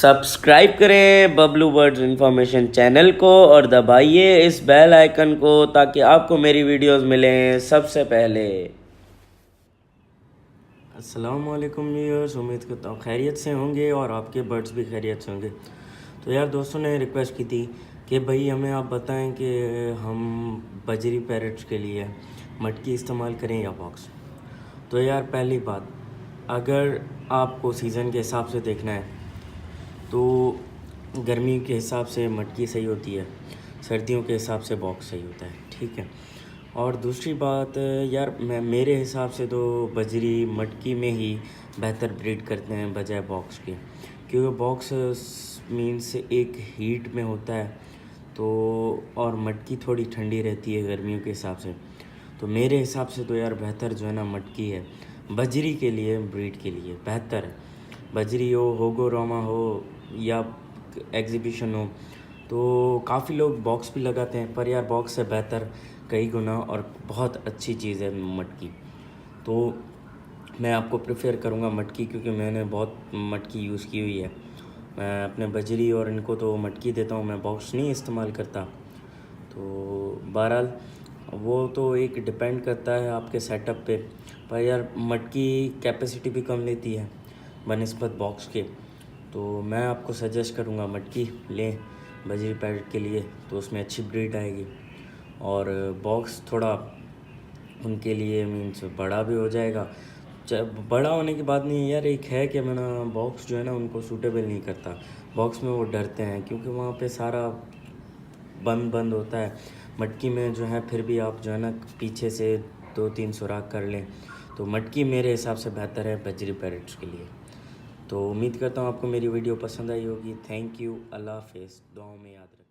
Subscribe करें Bablu birds information channel को और दबाइए इस बेल आइकन को ताकि आपको मेरी वीडियोस मिलें सबसे पहले। अस्सलाम वालेकुम व्यूअर्स, उम्मीद करता हूँ खैरियत से होंगे और आपके बर्ड्स भी खैरियत से होंगे। तो यार दोस्तों ने रिक्वेस्ट की थी कि भाई हमें आप बताएं कि हम बजरी पैरट्स के लिए मटकी इस्तेमाल करें या बॉक्स। तो यार पहली बात, अगर आपको सीज़न के हिसाब से देखना है तो गर्मी के हिसाब से मटकी सही होती है, सर्दियों के हिसाब से बॉक्स सही होता है, ठीक है। और दूसरी बात यार मेरे हिसाब से तो बजरी मटकी में ही बेहतर ब्रीड करते हैं बजाय बॉक्स के, क्योंकि बॉक्स मीन्स एक हीट में होता है तो, और मटकी थोड़ी ठंडी रहती है गर्मियों के हिसाब से। तो मेरे हिसाब से तो यार बेहतर जो है ना मटकी है बजरी के लिए, ब्रीड के लिए बेहतर है। बजरी हो, होगो रोमा हो या एग्जीबिशन हो, तो काफ़ी लोग बॉक्स भी लगाते हैं, पर यार बॉक्स से बेहतर कई गुना और बहुत अच्छी चीज़ है मटकी। तो मैं आपको प्रेफर करूँगा मटकी, क्योंकि मैंने बहुत मटकी यूज़ की हुई है। मैं अपने बजरी और इनको तो मटकी देता हूँ, मैं बॉक्स नहीं इस्तेमाल करता। तो बहरहाल वो तो एक डिपेंड करता है आपके सेटअप पे, पर यार मटकी कैपेसिटी भी कम लेती है बनिस्बत बॉक्स के। तो मैं आपको सजेस्ट करूँगा मटकी लें बजरी पैरेट के लिए, तो उसमें अच्छी ब्रीड आएगी। और बॉक्स थोड़ा उनके लिए मीन्स बड़ा भी हो जाएगा। बड़ा होने की बात नहीं है यार, एक है कि मैंने बॉक्स जो है ना उनको सूटेबल नहीं करता। बॉक्स में वो डरते हैं क्योंकि वहाँ पे सारा बंद बंद होता है। मटकी में जो है फिर भी आप जो है ना पीछे से 2-3 सुराख कर लें, तो मटकी मेरे हिसाब से बेहतर है बजरी पैरेट्स के लिए। तो उम्मीद करता हूँ आपको मेरी वीडियो पसंद आई होगी। थैंक यू, अल्लाह हाफ़िज़, दुआओं में याद रखें।